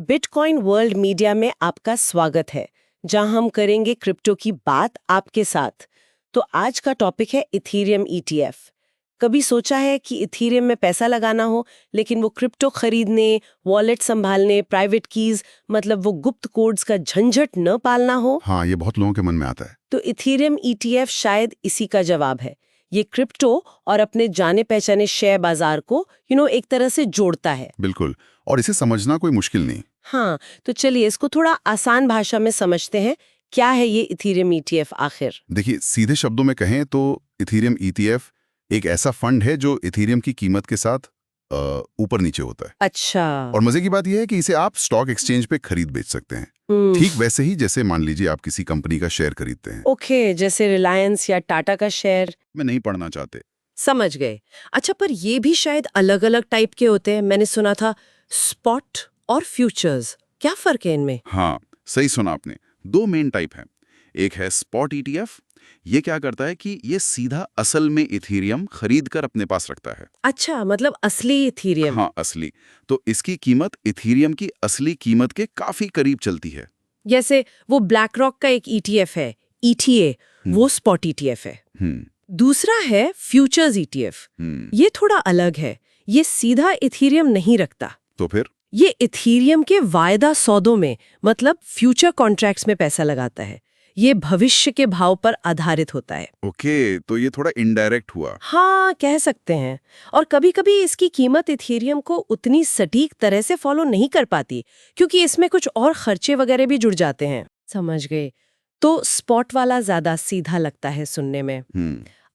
Bitcoin world media में आपका स्वागत है, जहां हम करेंगे क्रिप्टो की बात आपके साथ। तो आज का टॉपिक है इथेरियम ईटीएफ। कभी सोचा है कि इथेरियम में पैसा लगाना हो, लेकिन वो क्रिप्टो खरीदने, वॉलेट संभालने, प्राइवेट कीज मतलब वो गुप्त कोड्स का झंझट न पालना हो? हाँ, ये बहुत लोगों के मन में आता है। तो इथेरियम ईटीएफ शायद इसी का जवाब है। ये क्रिप्टो और अपने जाने पहचाने शेयर बाजार को एक तरह से जोड़ता है। बिल्कुल, और इसे समझना कोई मुश्किल नहीं। हाँ, तो चलिए इसको थोड़ा आसान भाषा में समझते हैं। क्या है ये इथेरियम ईटीएफ आखिर? देखिए, सीधे शब्दों में कहें तो इथेरियम ईटीएफ एक ऐसा फंड है जो इथेरियम की कीमत के साथ ऊपर नीचे होता है। अच्छा। और मजे की बात यह है कि इसे आप स्टॉक एक्सचेंज पे खरीद बेच सकते हैं। ठीक वैसे ही जैसे मान लीजिए आप किसी कंपनी का शेयर खरीदते हैं। ओके, जैसे रिलायंस या टाटा का शेयर। मैं नहीं पढ़ना चाहते। समझ गए। अच्छा, पर ये भी शायद अलग अलग टाइप के होते हैं। मैंने सुना था स्पॉट और फ्यूचर्स। क्या फर्क है इनमें? हाँ, सही सुना आपने। दो मेन टाइप हैं। एक है स्पॉट ईटीएफ। ये क्या करता है कि ये सीधा असल में इथेरियम खरीद कर अपने पास रखता है। अच्छा, मतलब असली इथेरियम। हाँ, असली। तो इसकी कीमत इथेरियम की असली कीमत के काफी करीब चलती है। जैसे वो ब्लैक रॉक का एक ईटीएफ है, ईटीए, वो स्पॉट ईटीएफ है। दूसरा है फ्यूचर्स ईटीएफ। ये थोड़ा अलग है। ये सीधा इथेरियम नहीं रखता। तो फिर ये इथेरियम के वायदा सौदों में मतलब फ्यूचर कॉन्ट्रैक्ट्स में पैसा लगाता है। ये भविष्य के भाव पर आधारित होता है। ओके, तो ये थोड़ा इनडायरेक्ट हुआ। हाँ, कह सकते हैं। और कभी-कभी इसकी कीमत इथेरियम को उतनी सटीक तरह से फॉलो नहीं कर पाती, क्योंकि इसमें कुछ और खर्चे वगैरह भी जुड़ जाते हैं। समझ गए। तो स्पॉट वाला ज्यादा सीधा लगता है सुनने में।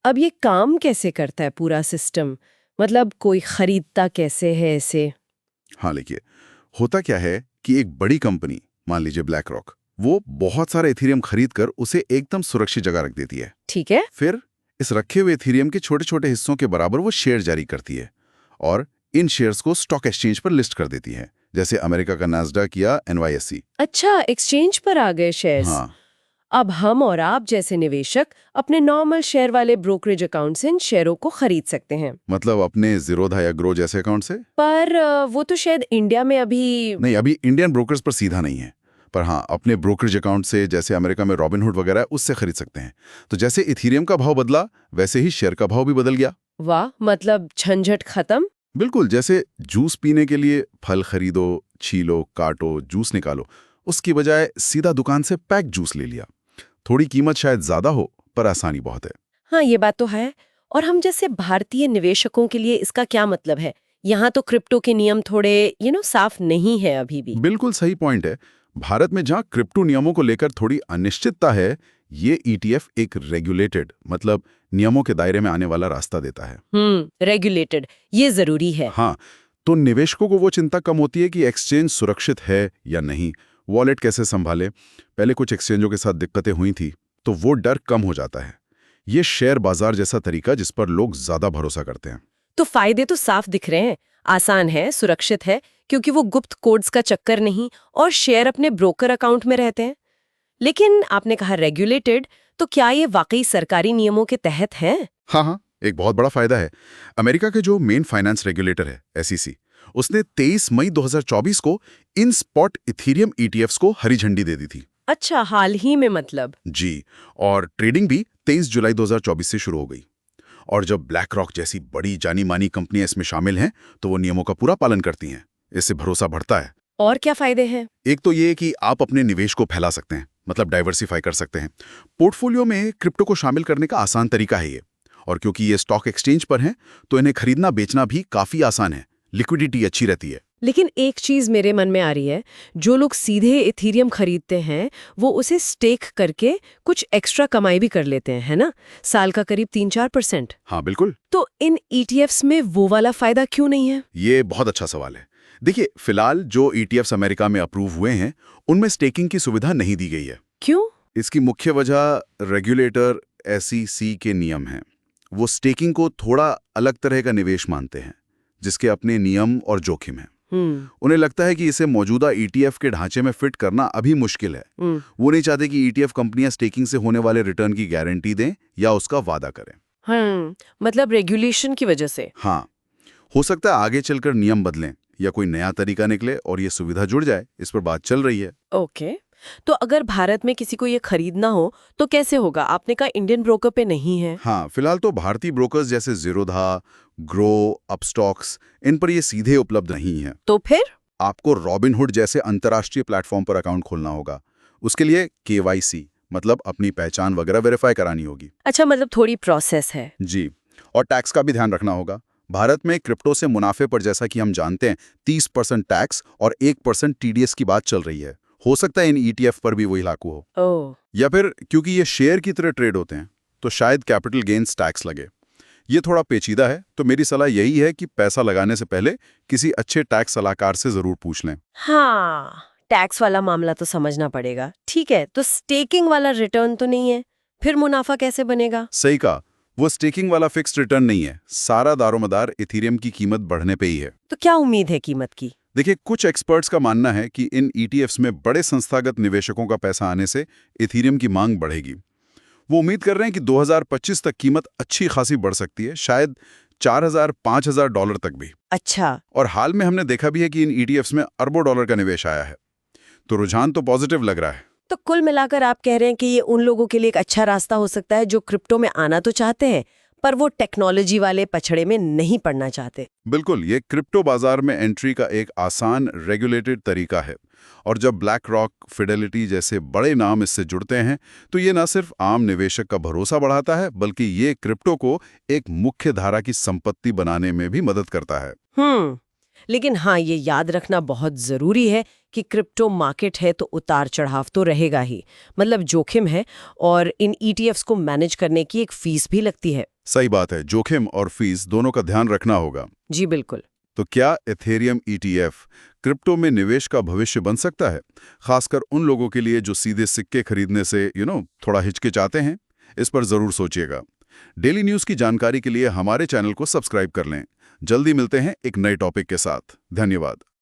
अब ये काम कैसे करता है पूरा सिस्टम? मतलब कोई खरीदता कैसे है इसे? हाँ, देखिए, होता क्या है कि एक बड़ी कंपनी, मान लीजिए ब्लैक रॉक, वो बहुत सारा इथेरियम खरीद कर उसे एकदम सुरक्षित जगह रख देती है। ठीक है। फिर इस रखे हुए इथेरियम के छोटे छोटे हिस्सों के बराबर वो शेयर जारी करती है और इन शेयर्स को स्टॉक एक्सचेंज पर लिस्ट कर देती है, जैसे अमेरिका का नास्डैक या NYSE। अच्छा, एक्सचेंज पर आ गए शेयर्स। हाँ, अब हम और आप जैसे निवेशक अपने नॉर्मल शेयर वाले ब्रोकरेज अकाउंट से इन शेयरों को खरीद सकते हैं। मतलब अपने ज़ीरोधा या ग्रो जैसे अकाउंट से। पर वो तो शायद इंडिया में अभी नहीं, अभी इंडियन ब्रोकर्स पर सीधा नहीं है, पर हाँ, अपने ब्रोकरेज अकाउंट से, जैसे अमेरिका में रॉबिनहुड वगैरह है, उससे खरीद सकते हैं। तो जैसे इथेरियम का भाव बदला, वैसे ही शेयर का भाव भी बदल गया। वाह, मतलब झंझट खत्म। बिल्कुल, जैसे जूस पीने के लिए फल खरीदो, छीलो, काटो, जूस निकालो, उसकी बजाय सीधा दुकान से पैक जूस ले लिया। थोड़ी कीमत शायद ज्यादा हो, पर आसानी बहुत है। हाँ, ये बात तो है। और हम जैसे भारतीय निवेशकों के लिए इसका क्या मतलब है? यहाँ तो क्रिप्टो के नियम थोड़े साफ नहीं है अभी भी। बिल्कुल सही पॉइंट है। भारत में जहाँ क्रिप्टो नियमों को लेकर थोड़ी अनिश्चितता है, ये ETF एक रेगुलेटेड, मतलब नियमों के दायरे में आने वाला रास्ता देता है। रेगुलेटेड, ये जरूरी है। हाँ, तो निवेशकों को वो चिंता कम होती है कि एक्सचेंज सुरक्षित है या नहीं, वॉलेट कैसे संभाले। पहले कुछ एक्सचेंजों के साथ दिक्कतें हुई थी, तो वो डर कम हो जाता है। ये शेयर बाजार जैसा तरीका जिस पर लोग ज्यादा भरोसा करते हैं। तो फायदे तो साफ दिख रहे हैं। आसान है, सुरक्षित है, क्योंकि वो गुप्त कोड्स का चक्कर नहीं, और शेयर अपने ब्रोकर अकाउंट में रहते हैं। लेकिन आपने कहा रेगुलेटेड, तो क्या ये वाकई सरकारी नियमों के तहत है? हाँ हाँ, एक बहुत बड़ा फायदा है। अमेरिका के जो मेन फाइनेंस रेगुलेटर है, SEC, उसने 23 मई 2024 को इन स्पॉट इथेरियम ETFs को हरी झंडी दे दी थी। अच्छा, हाल ही में मतलब? जी, और ट्रेडिंग भी 23 जुलाई 2024 से शुरू हो गई। और जब ब्लैक रॉक जैसी बड़ी जानी मानी कंपनियां इसमें शामिल हैं, तो वो नियमों का पूरा पालन करती हैं। इससे भरोसा बढ़ता है। और क्या फायदे हैं? एक तो ये कि आप अपने निवेश को फैला सकते हैं, मतलब डाइवर्सिफाई कर सकते हैं। पोर्टफोलियो में क्रिप्टो को शामिल करने का आसान तरीका है ये। और क्योंकि ये स्टॉक एक्सचेंज पर हैं, तो इन्हें खरीदना बेचना भी काफी आसान है। लिक्विडिटी अच्छी रहती है। लेकिन एक चीज मेरे मन में आ रही है, जो लोग सीधे इथेरियम खरीदते हैं वो उसे स्टेक करके कुछ एक्स्ट्रा कमाई भी कर लेते हैं, है ना? साल का करीब 3-4%। हाँ बिल्कुल। तो इन ETFs में वो वाला फायदा क्यों नहीं है? ये बहुत अच्छा सवाल है। देखिए, फिलहाल जो ETFs अमेरिका में अप्रूव हुए हैं, उनमें स्टेकिंग की सुविधा नहीं दी गई है। क्यों? इसकी मुख्य वजह रेगुलेटर SEC के नियम हैं। वो स्टेकिंग को थोड़ा अलग तरह का निवेश मानते हैं, जिसके अपने नियम और जोखिम हैं। उन्हें लगता है कि इसे मौजूदा ETF के ढांचे में फिट करना अभी मुश्किल है। वो नहीं चाहते कि ETF कंपनियां स्टेकिंग से होने वाले रिटर्न की गारंटी दें या उसका वादा करें। मतलब रेगुलेशन की वजह से। हाँ, हो सकता है आगे चलकर नियम बदलें या कोई नया तरीका निकले और ये सुविधा जुड़ जाए, इस पर बात चल रही है। ओके। तो अगर भारत में किसी को ये खरीदना हो तो कैसे होगा? आपने कहा इंडियन ब्रोकर पे नहीं है। हाँ, फिलहाल तो भारतीय ब्रोकर्स जैसे ज़ीरोधा, ग्रो, अपस्टॉक्स, इन पर ये सीधे उपलब्ध नहीं है। तो फिर? आपको रॉबिनहुड जैसे अंतर्राष्ट्रीय प्लेटफॉर्म पर अकाउंट खोलना होगा। उसके लिए KYC मतलब अपनी पहचान वगैरह वेरीफाई करानी होगी। अच्छा, मतलब थोड़ी प्रोसेस है। जी, और टैक्स का भी ध्यान रखना होगा। भारत में क्रिप्टो से मुनाफे पर जैसा कि हम जानते हैं 30% टैक्स और 1% TDS की बात चल रही है। हो सकता है इन ETF पर भी वही लागू हो। ओह। या फिर क्योंकि ये शेयर की तरह ट्रेड होते हैं तो शायद कैपिटल गेन्स टैक्स लगे। ये थोड़ा पेचीदा है, तो मेरी सलाह यही है कि पैसा लगाने से पहले किसी अच्छे टैक्स सलाहकार से जरूर पूछ लें। हाँ, टैक्स वाला मामला तो समझना पड़ेगा। ठीक है, तो स्टेकिंग वाला रिटर्न तो नहीं है, फिर मुनाफा कैसे बनेगा? सही कहा, वो स्टेकिंग वाला फिक्स्ड रिटर्न नहीं है। सारा दारोमदार इथेरियम की कीमत बढ़ने पे ही है। तो क्या उम्मीद है कीमत की? देखिए, कुछ एक्सपर्ट्स का मानना है कि इन ETFs में बड़े संस्थागत निवेशकों का पैसा आने से इथेरियम की मांग बढ़ेगी। वो उम्मीद कर रहे हैं कि 2025 तक कीमत अच्छी खासी बढ़ सकती है, शायद $4,000-5,000 तक भी। अच्छा। और हाल में हमने देखा भी है कि इन ETFs में अरबों डॉलर का निवेश आया है, तो रुझान तो पॉजिटिव लग रहा है। तो कुल मिलाकर आप कह रहे हैं कि ये उन लोगों के लिए एक अच्छा रास्ता हो सकता है जो क्रिप्टो में आना तो चाहते हैं पर वो टेक्नोलॉजी वाले पछड़े में नहीं पड़ना चाहते। बिल्कुल, ये क्रिप्टो बाजार में एंट्री का एक आसान रेगुलेटेड तरीका है। और जब ब्लैक रॉक, फिडेलिटी जैसे बड़े नाम इससे जुड़ते हैं तो ये न सिर्फ आम निवेशक का भरोसा बढ़ाता है, बल्कि ये क्रिप्टो को एक मुख्य धारा की संपत्ति बनाने में भी मदद करता है। लेकिन हाँ, ये याद रखना बहुत जरूरी है कि क्रिप्टो मार्केट है तो उतार चढ़ाव तो रहेगा ही, मतलब जोखिम है, और इन ETFs को मैनेज करने की एक फीस भी लगती है। सही बात है, जोखिम और फीस दोनों का ध्यान रखना होगा। जी बिल्कुल। तो क्या इथेरियम ETF क्रिप्टो में निवेश का भविष्य बन सकता है, खासकर उन लोगों के लिए जो सीधे सिक्के खरीदने से थोड़ा हिचकिचाते हैं? इस पर जरूर सोचिएगा। डेली न्यूज की जानकारी के लिए हमारे चैनल को सब्सक्राइब कर लें। जल्दी मिलते हैं एक नए टॉपिक के साथ। धन्यवाद।